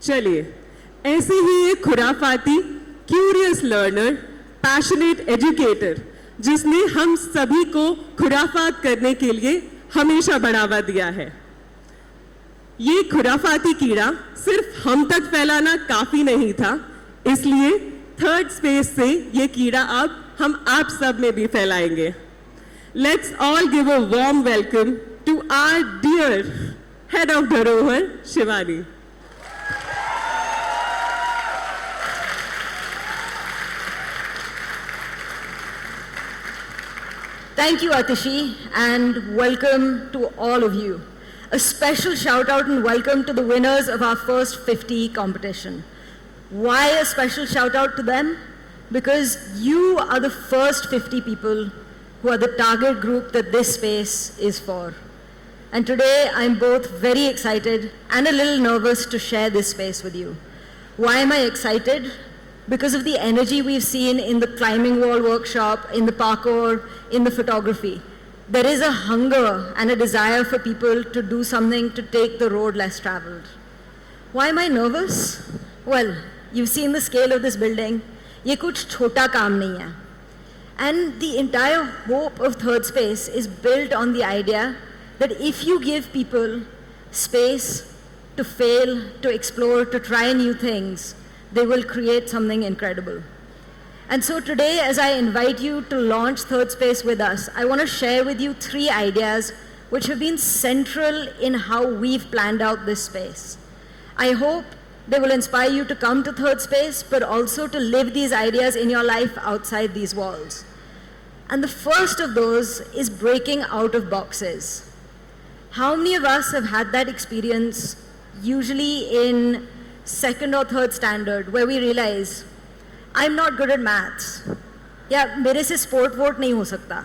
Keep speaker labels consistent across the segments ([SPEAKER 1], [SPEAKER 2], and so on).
[SPEAKER 1] चलिए, ऐसे ही एक खुराफाती क्यूरियस लर्नर, पैशनेट एजुकेटर, जिसने हम सभी को खुराफात करने के लिए हमेशा बढ़ावा दिया है। ये खुराफाती कीड़ा सिर्फ हम तक फैलाना काफी नहीं था, इसलिए थर्ड स्पेस से ये कीड़ा अब हम आप सब में भी फैलाएंगे। Let's all give a warm welcome to our dear head of Dharohar, Shivani.
[SPEAKER 2] Thank you, Atishi, and welcome to all of you. A special shout out and welcome to the winners of our first 50 competition. Why a special shout out to them? Because you are the first 50 people who are the target group that this space is for. And today I'm both very excited and a little nervous to share this space with you. Why am I excited? Because of the energy we've seen in the climbing wall workshop, in the parkour, in the photography. There is a hunger and a desire for people to do something to take the road less traveled. Why am I nervous? Well, you've seen the scale of this building. ये कुछ छोटा काम नहीं है. And the entire hope of ThirdSpace is built on the idea that if you give people space to fail, to explore, to try new things, they will create something incredible. And so today, as I invite you to launch ThirdSpace with us, I want to share with you 3 ideas which have been central in how we've planned out this space. I hope they will inspire you to come to ThirdSpace, but also to live these ideas in your life outside these walls. And the first of those is breaking out of boxes. How many of us have had that experience, usually in second or third standard, where we realize, I'm not good at maths. Yeah, मेरे से sport vote नहीं हो सकता.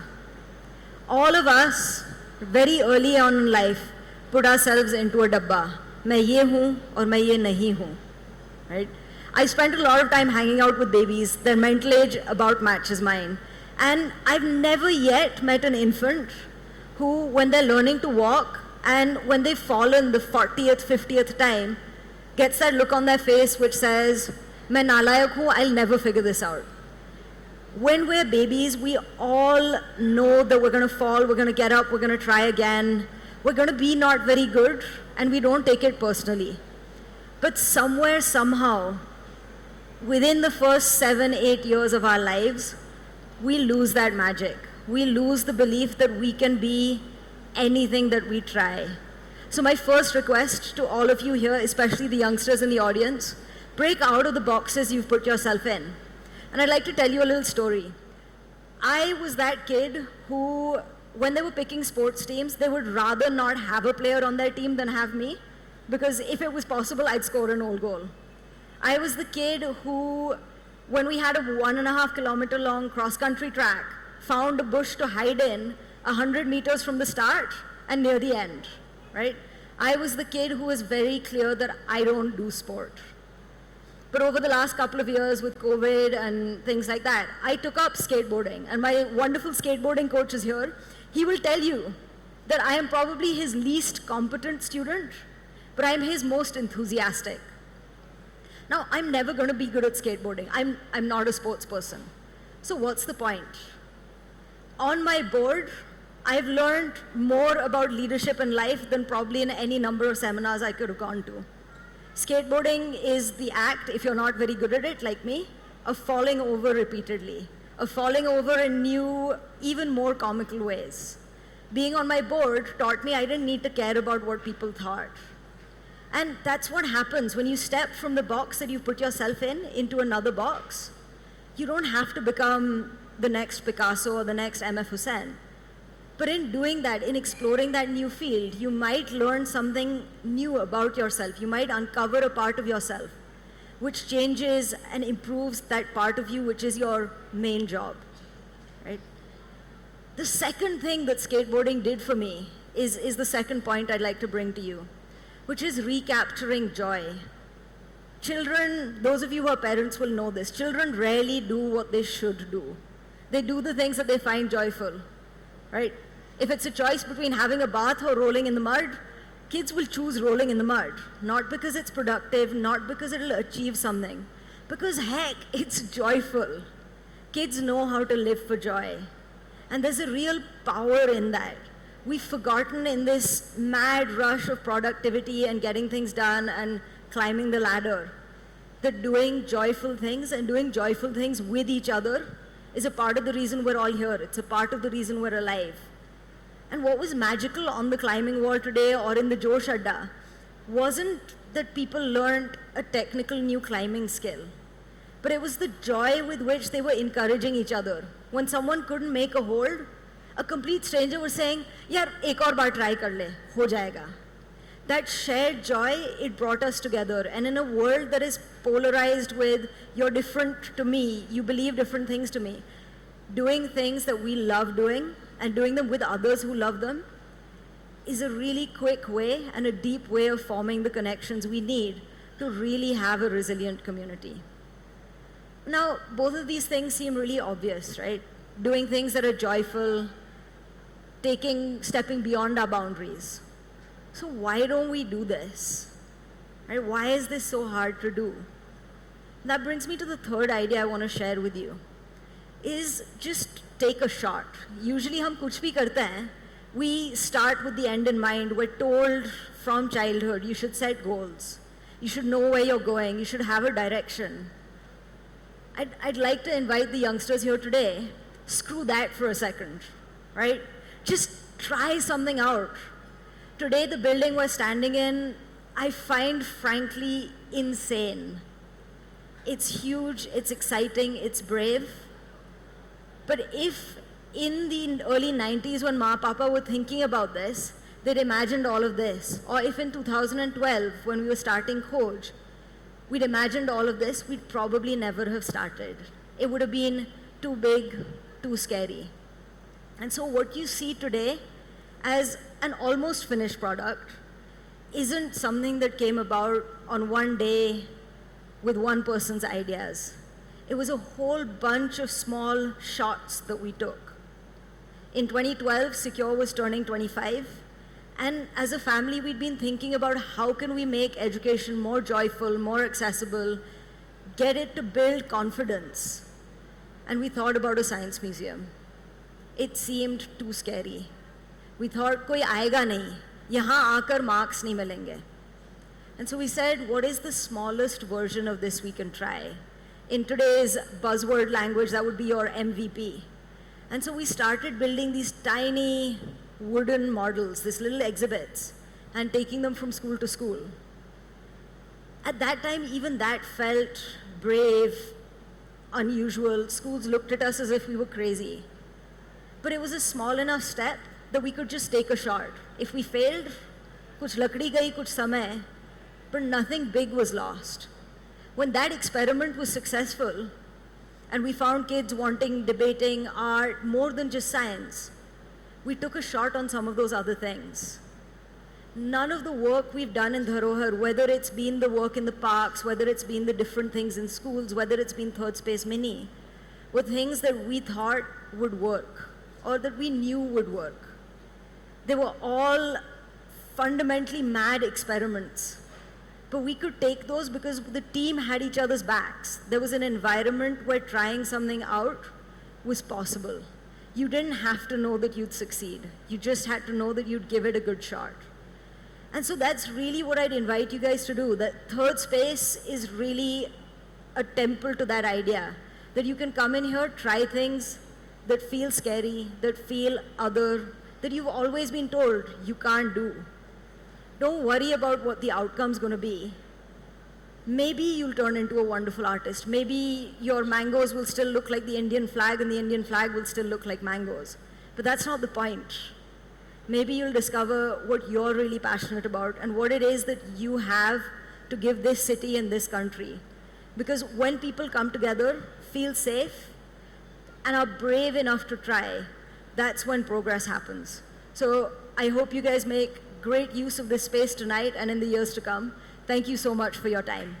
[SPEAKER 2] All of us, very early on in life, put ourselves into a dabba. मैं ये हूँ और मैं ये नहीं हूँ. Right? I spent a lot of time hanging out with babies. Their mental age about matches mine. And I've never yet met an infant who, when they're learning to walk and when they've fallen the 40th, 50th time, gets that look on their face which says, मैं नालायक हूँ, I'll never figure this out. When we're babies, we all know that we're going to fall, we're going to get up, we're going to try again. We're going to be not very good, and we don't take it personally. But somewhere, somehow, within the first 7, 8 years of our lives, we lose that magic. We lose the belief that we can be anything that we try. So my first request to all of you here, especially the youngsters in the audience, break out of the boxes you've put yourself in. And I'd like to tell you a little story. I was that kid who, when they were picking sports teams, they would rather not have a player on their team than have me, because if it was possible, I'd score an old goal. I was the kid who, when we had a 1.5 kilometer long cross-country track, found a bush to hide in 100 meters from the start and near the end, right? I was the kid who was very clear that I don't do sport. But over the last couple of years with COVID and things like that, I took up skateboarding. And my wonderful skateboarding coach is here. He will tell you that I am probably his least competent student, but I'm his most enthusiastic. Now, I'm never going to be good at skateboarding. I'm not a sports person. So what's the point? On my board, I've learned more about leadership in life than probably in any number of seminars I could have gone to. Skateboarding is the act, if you're not very good at it, like me, of falling over repeatedly, of falling over in new, even more comical ways. Being on my board taught me I didn't need to care about what people thought. And that's what happens when you step from the box that you put yourself in into another box. You don't have to become the next Picasso or the next M.F. Hussain. But in doing that, in exploring that new field, you might learn something new about yourself. You might uncover a part of yourself which changes and improves that part of you which is your main job, right? The second thing that skateboarding did for me is the second point I'd like to bring to you, which is recapturing joy. Children, those of you who are parents will know this, children rarely do what they should do. They do the things that they find joyful, right? If it's a choice between having a bath or rolling in the mud, kids will choose rolling in the mud, not because it's productive, not because it'll achieve something, because heck, it's joyful. Kids know how to live for joy. And there's a real power in that. We've forgotten in this mad rush of productivity and getting things done and climbing the ladder that doing joyful things and doing joyful things with each other is a part of the reason we're all here. It's a part of the reason we're alive. And what was magical on the climbing wall today or in the Josh Adda wasn't that people learned a technical new climbing skill, but it was the joy with which they were encouraging each other. When someone couldn't make a hold, a complete stranger was saying, "Yaar, ek aur baar try kar le, ho jayega." That shared joy, it brought us together. And in a world that is polarized with, you're different to me, you believe different things to me, doing things that we love doing and doing them with others who love them is a really quick way and a deep way of forming the connections we need to really have a resilient community. Now, both of these things seem really obvious, right? Doing things that are joyful, stepping beyond our boundaries. So why don't we do this? Right? Why is this so hard to do? That brings me to the third idea I want to share with you, is just take a shot. Usually हम कुछ भी करते हैं, we start with the end in mind. We're told from childhood, you should set goals. You should know where you're going. You should have a direction. I'd like to invite the youngsters here today, screw that for a second, right? Just try something out. Today, the building we're standing in, I find frankly insane. It's huge, it's exciting, it's brave. But if in the early 90s when Ma Papa were thinking about this, they'd imagined all of this, or if in 2012 when we were starting Khoj, we'd imagined all of this, we'd probably never have started. It would have been too big, too scary. And so what you see today as an almost finished product isn't something that came about on one day with one person's ideas. It was a whole bunch of small shots that we took. In 2012, Secure was turning 25. And as a family, we'd been thinking about how can we make education more joyful, more accessible, get it to build confidence. And we thought about a science museum. It seemed too scary. We thought, koi aayega nahi, yahan aakar marks nahi milenge. And so we said, what is the smallest version of this we can try? In today's buzzword language, that would be your MVP. And so we started building these tiny wooden models, these little exhibits, and taking them from school to school. At that time, even that felt brave, unusual. Schools looked at us as if we were crazy. But it was a small enough step that we could just take a shot. If we failed, kuch lakdi gayi, kuch samay, but nothing big was lost. When that experiment was successful, and we found kids wanting, debating art more than just science, we took a shot on some of those other things. None of the work we've done in Dharohar, whether it's been the work in the parks, whether it's been the different things in schools, whether it's been ThirdSpace Mini, were things that we thought would work or that we knew would work. They were all fundamentally mad experiments. But we could take those because the team had each other's backs. There was an environment where trying something out was possible. You didn't have to know that you'd succeed. You just had to know that you'd give it a good shot. And so that's really what I'd invite you guys to do. That ThirdSpace is really a temple to that idea. That you can come in here, try things that feel scary, that feel other, that you've always been told you can't do. Don't worry about what the outcome's going to be. Maybe you'll turn into a wonderful artist. Maybe your mangoes will still look like the Indian flag and the Indian flag will still look like mangoes. But that's not the point. Maybe you'll discover what you're really passionate about and what it is that you have to give this city and this country. Because when people come together, feel safe, and are brave enough to try, that's when progress happens. So I hope you guys make great use of this space tonight and in the years to come. Thank you so much for your time.